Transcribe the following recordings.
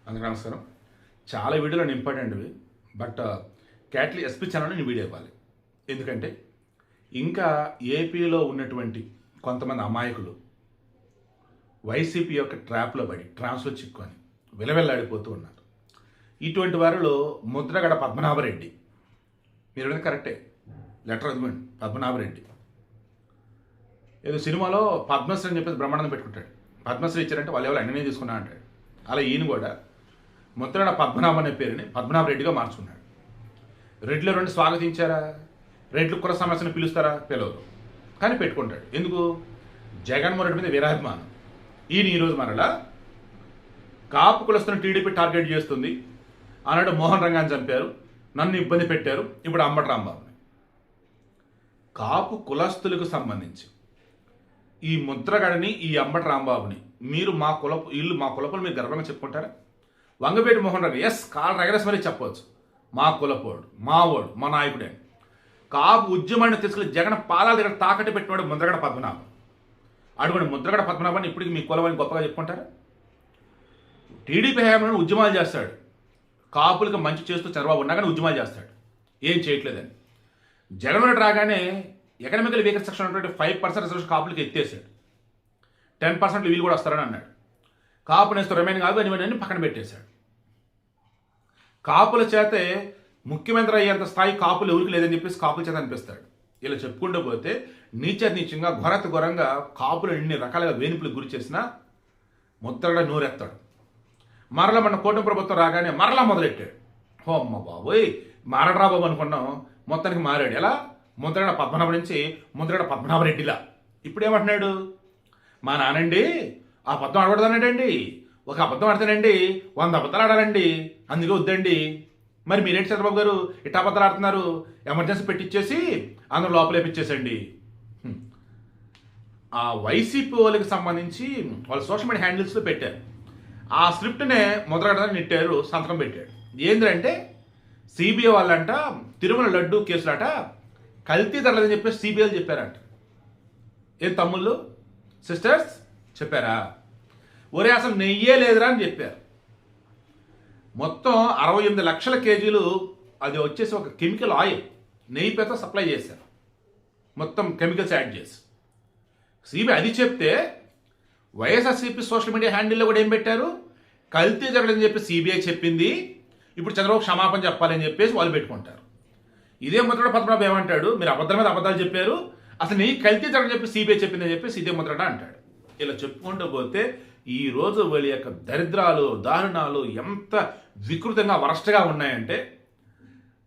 అందరికీ నమస్కారం. చాలా వీడియోలు ఇంపార్టెంట్వి, బట్ క్యాట్లీ ఎస్పీ ఛానల్ నేను వీడియో ఇవ్వాలి. ఎందుకంటే ఇంకా ఏపీలో ఉన్నటువంటి కొంతమంది అమాయకులు వైసీపీ యొక్క ట్రాప్లో పడి ట్రాన్స్లో చిక్కుని విలవెల్లాడిపోతూ ఉన్నారు. ఇటువంటి వారిలో ముద్రగడ పద్మనాభరెడ్డి, మీరు కరెక్టే, లెటర్ అదిగోండి. పద్మనాభరెడ్డి ఏదో సినిమాలో పద్మశ్రీ అని చెప్పేసి బ్రహ్మాండం పెట్టుకుంటాడు. పద్మశ్రీ ఇచ్చారంటే వాళ్ళు ఎవరు అన్నీ తీసుకున్నా అంటాడు. అలా ఈయన కూడా ముద్రగడ పద్మనాభం అనే పేరుని పద్మనాభరెడ్డిగా మార్చుకున్నాడు. రెడ్లు రెండు స్వాగతించారా? రెడ్లు కుల సమస్యను పిలుస్తారా? పిలవరు, కానీ పెట్టుకుంటాడు. ఎందుకు? జగన్మోహన్ రెడ్డి మీద వీరాభిమానం. ఈయన ఈరోజు మరలా కాపు కులస్తున్న టీడీపీ టార్గెట్ చేస్తుంది అన్నాడు. మోహన్ రంగాన్ని చంపారు, నన్ను ఇబ్బంది పెట్టారు. ఇప్పుడు అంబటి రాంబాబుని. కాపు కులస్తులకు సంబంధించి ఈ ముద్రగడని, ఈ అంబటి రాంబాబుని మీరు మా కులపులు మీరు గర్వంగా చెప్పుకుంటారా? వంగవేటి మోహన్ రావు ఎస్ కాల్ రెగరస్ మరీ చెప్పవచ్చు, మా కులపోడు, మా ఓడు, మా నాయకుడే. కాపు ఉద్యమాన్ని తీసుకెళ్లి జగన్ పాదాల దగ్గర తాకట్టు పెట్టినాడు ముద్రగడ పద్మనాభం. అటువంటి ముద్రగడ పద్మనాభాన్ని ఇప్పటికి మీ కులమని గొప్పగా చెప్పుకుంటారా? టీడీపీ హయాంలో ఉద్యమాలు చేస్తాడు, కాపులకు మంచి చేస్తూ చంద్రబాబు ఉన్నా కానీ ఉద్యమాలు చేస్తాడు, ఏం చేయట్లేదని. జగన్ రాగానే ఎకనామికల్ వీకర్ సెక్షన్ ఉన్నటువంటి 5% రిజర్వేషన్ కాపులకి ఎత్తేసాడు. 10% వీళ్ళు కూడా వస్తారని అన్నాడు. కాపు నేస్తూ రిమైన్ కాదు అని పక్కన పెట్టేశాడు. కాపుల చేతే ముఖ్యమంత్రి అయ్యేంత స్థాయి కాపులు ఎవరికి లేదని చెప్పేసి కాపుల చేత అనిపిస్తాడు. ఇలా చెప్పుకుంటూ పోతే నీచంగా ఘోరంగా కాపులు ఎన్ని రకాలుగా వేధింపులకు గురి చేసినా ముద్రగడ నోరెత్తాడు. మరలా మన కూటమి ప్రభుత్వం రాగానే మరలా మొదలెట్టాడు. హో అమ్మ బాబోయ్, మారడరా బాబు అనుకున్నాం, మొత్తానికి మారాడు. ఎలా? ముద్రగడ పద్మనాభం నుంచి ముద్రగడ పద్మనాభరెడ్డిలా. ఇప్పుడు ఏమంటున్నాడు? మా నానండి ఆ అబద్ధం ఆడకూడదన్నాడండి, ఒక అబద్ధం ఆడతానండి 100 అబద్ధాలు ఆడాలండి, అందుకే వద్దండి. మరి మీరేంటి చంద్రబాబు గారు ఇట్టా అబద్ధాలు ఆడుతున్నారు? ఎమర్జెన్సీ పెట్టించేసి అందరూ లోపలేపించేసండి. ఆ వైసీపీ వాళ్ళకి సంబంధించి వాళ్ళ సోషల్ మీడియా హ్యాండిల్స్లో పెట్టారు. ఆ స్క్రిప్ట్నే ముద్రగడ నెట్టారు, సంతకం పెట్టాడు. ఏంటంటే సిబిఐ వాళ్ళంట తిరుమల లడ్డు కేసులట కల్తీ ధరలేదని చెప్పేసి సిబిఐలు చెప్పారంట. ఏం తమ్ముళ్ళు, సిస్టర్స్ చెప్పారా? ఒరే అసలు నెయ్యే లేదురా అని చెప్పారు. మొత్తం 68 లక్షల కేజీలు అది వచ్చేసి ఒక కెమికల్ ఆయిల్ నెయ్యి పేత సప్లై చేశారు, మొత్తం కెమికల్స్ యాడ్ చేసి. సిబిఐ అది చెప్తే వైఎస్ఆర్సీపీ సోషల్ మీడియా హ్యాండిల్లో కూడా ఏం పెట్టారు? కల్తీ జరగలేదని చెప్పి సిబిఐ చెప్పింది, ఇప్పుడు చంద్రబాబు క్షమాపణ చెప్పాలని చెప్పేసి వాళ్ళు పెట్టుకుంటారు. ఇదే ముద్రగడ పద్మనాభం ఏమంటాడు? మీరు అబద్ధం మీద అబద్ధాలు చెప్పారు, అసలు నెయ్యి కల్తీ జరగని చెప్పి సిబిఐ చెప్పిందని చెప్పేసి ఇదే ముద్రగడ అంటాడు. ఇలా చెప్పుకుంటూ పోతే ఈరోజు వీళ్ళ యొక్క దరిద్రాలు, దారుణాలు ఎంత వికృతంగా వరస్ట్గా ఉన్నాయంటే,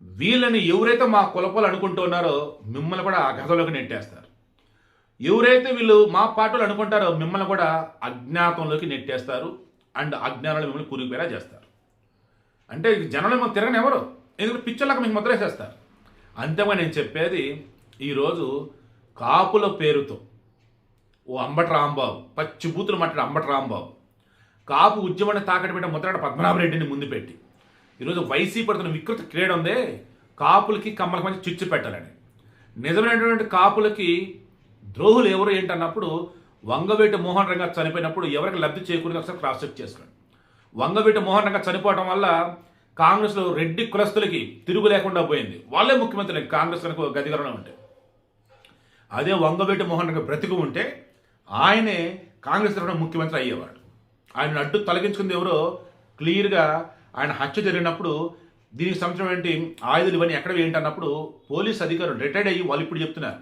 వీళ్ళని ఎవరైతే మా కులపోలు అనుకుంటున్నారో మిమ్మల్ని కూడా ఆ గతంలోకి నెట్టేస్తారు. ఎవరైతే వీళ్ళు మా పాటలు అనుకుంటారో మిమ్మల్ని కూడా అజ్ఞాతంలోకి నెట్టేస్తారు. అండ్ అజ్ఞానంలో మిమ్మల్ని కూలిపోయేలా చేస్తారు. అంటే జనంలో మనం తిరగని ఎవరు, ఎందుకంటే పిచ్చర్లకు మీకు ముద్ర వేసేస్తారు. అంతేగా నేను చెప్పేది, ఈరోజు కాపుల పేరుతో ఓ అంబటి రాంబాబు, పచ్చి బూతులు మాట్లాడే అంబటి రాంబాబు, కాపు ఉద్యమాన్ని తాకట్టు పెట్టిన ముద్రగడ పద్మనాభరెడ్డిని ముందు పెట్టి ఈరోజు వైసీపీ పడుతున్న వికృత క్రీడ ఉందే, కాపులకి కమ్మలకి మంచి చిచ్చు పెట్టాలని. నిజమైనటువంటి కాపులకి ద్రోహులు ఎవరు ఏంటన్నప్పుడు వంగవేటి మోహన్ రంగా చనిపోయినప్పుడు ఎవరికి లబ్ధి చేకూరింది ఒకసారి క్రాస్ చెక్ చేసుకోండి. వంగవేటి మోహన్ రంగా చనిపోవడం వల్ల కాంగ్రెస్లో రెడ్డి కులస్తులకి తిరుగు లేకుండా పోయింది. వాళ్ళే ముఖ్యమంత్రి కాంగ్రెస్ కనుక గదిగరణం ఉంటే. అదే వంగవేటి మోహన్ రంగ బ్రతికు ఉంటే ఆయనే కాంగ్రెస్ తరఫున ముఖ్యమంత్రి అయ్యేవాడు. ఆయన అడ్డు తొలగించుకుంది ఎవరో క్లియర్గా ఆయన హత్య జరిగినప్పుడు దీనికి సంవత్సరం ఏంటి ఆయుధాలు ఇవన్నీ ఎక్కడ ఏంటి అన్నప్పుడు పోలీస్ అధికారులు రిటైర్డ్ అయ్యి వాళ్ళు ఇప్పుడు చెప్తున్నారు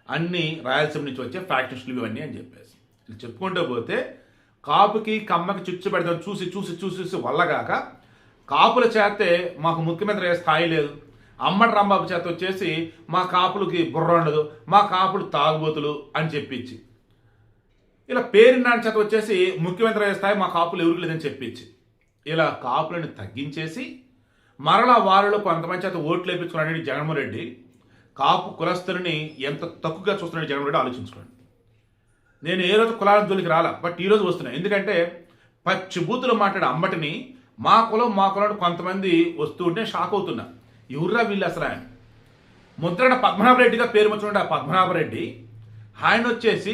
అన్ని రాయలసీమ నుంచి వచ్చే ఫ్యాక్టరీలు ఇవన్నీ అని చెప్పేసి. చెప్పుకుంటూ పోతే కాపుకి కమ్మకి చిచ్చు పెడతాం చూసి చూసి చూసి చూసి వల్లగాక కాపుల చేతే మాకు ముఖ్యమంత్రి అయ్యే స్థాయి లేదు, అంబటి రాంబాబు చేత వచ్చేసి మా కాపులకి బుర్ర ఉండదు, మా కాపులు తాగుబోతులు అని చెప్పించి, ఇలా పేరున్న చేత వచ్చేసి ముఖ్యమంత్రి అయ్యే స్థాయి మా కాపులు ఎవరికి లేదని చెప్పించి, ఇలా కాపులను తగ్గించేసి మరలా వారిలో కొంతమంది చేత ఓట్లు వేయించుకున్నాడు జగన్మోహన్ రెడ్డి. కాపు కులస్తులని ఎంత తక్కువగా చూస్తున్నాడు జగన్మోహన్ రెడ్డి ఆలోచించుకోండి. నేను ఏ రోజు కులాల జోలికి రాలా, బట్ ఈరోజు వస్తున్నాను. ఎందుకంటే పచ్చి బూతులు మాట్లాడే అంబటిని మా కులం కొంతమంది వస్తూ ఉంటే షాక్ అవుతున్నా. ఎవర్రా వీళ్ళు అసలు? ఆయన ముద్రగడ పద్మనాభరెడ్డిగా పేరు వచ్చినట్టు ఆ పద్మనాభరెడ్డి ఆయన వచ్చేసి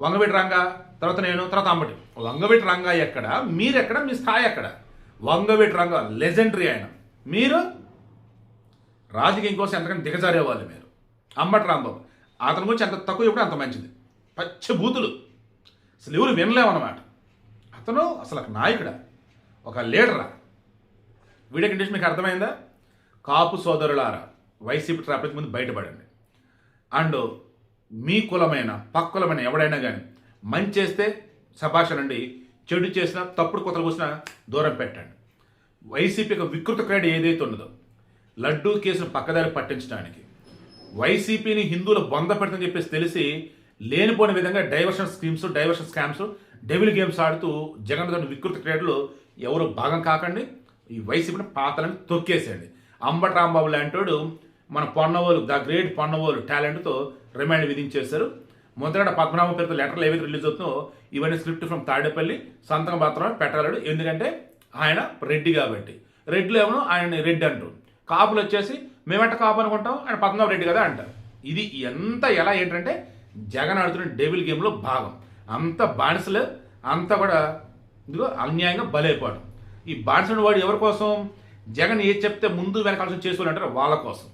వంగవేటి రంగా, తర్వాత నేను, తర్వాత అంబటి. వంగవేటి రంగా ఎక్కడ, మీరెక్కడ, మీ స్థాయి ఎక్కడ? వంగవీటి రంగ లెజెండరీ ఆయన. మీరు రాజకీయం కోసం ఎంతకంటే దిగజారేవాళ్ళు మీరు. అంబటి రాంబాబు అతని గురించి ఎంత తక్కువ చెప్పడం అంత మంచిది. పచ్చి బూతులు అసలు ఎవరు వినలేమన్నమాట. అతను అసలు ఒక నాయకుడా, ఒక లీడరా? వీడియో కండిషన్ మీకు అర్థమైందా? కాపు సోదరులారా, వైసీపీ ట్రాఫిక్ ముందు బయటపడండి. అండ్ మీ కులమైన పక్కులమైన ఎవడైనా కానీ మంచి చేస్తే శభాషనండి, చెడు చేసినా తప్పుడు కొత్తలు కూసినా దూరం పెట్టండి. వైసీపీ యొక్క వికృత క్రీడ ఏదైతే ఉన్నదో లడ్డూ కేసును పక్కదారి పట్టించడానికి, వైసీపీని హిందువుల బొంద పెడతామని చెప్పేసి తెలిసి లేనిపోని విధంగా diversion schemes, diversion scams, devil games ఆడుతూ జగన్ వికృత క్రీడలు ఎవరు భాగం కాకండి. ఈ వైసీపీని పాతలను తొక్కేసేయండి. అంబటి రాంబాబు లాంటోడు మన పొన్నవోలు, ద గ్రేట్ పొన్నవోలు టాలెంట్తో రిమాండ్ విధించేశారు. మొదట పద్మనాభం పేరుతో లెటర్లు ఏవైతే రిలీజ్ అవుతుందో ఇవన్నీ స్క్రిప్ట్ ఫ్రమ్ తాడేపల్లి, సంతకం మాత్రమే పెట్టగలడు. ఎందుకంటే ఆయన రెడ్డి కాబట్టి. రెడ్డిలో ఏమో ఆయన రెడ్డి అంటారు, కాపులు వచ్చేసి మేమంట కాపు అనుకుంటాం, ఆయన పద్మనాభ రెడ్డి కదా అంటారు. ఇది ఎంత ఎలా ఏంటంటే జగన్ ఆడుతున్న డెవిల్ గేమ్లో భాగం. అంత బానిసలు, అంతా కూడా ఇదిగో అన్యాయంగా బలైపోవడం. ఈ బానిసలు వాడు ఎవరి కోసం? జగన్ ఏది చెప్తే ముందు వెనకాల్సిన చేసుకోవాలంటారు వాళ్ళ కోసం.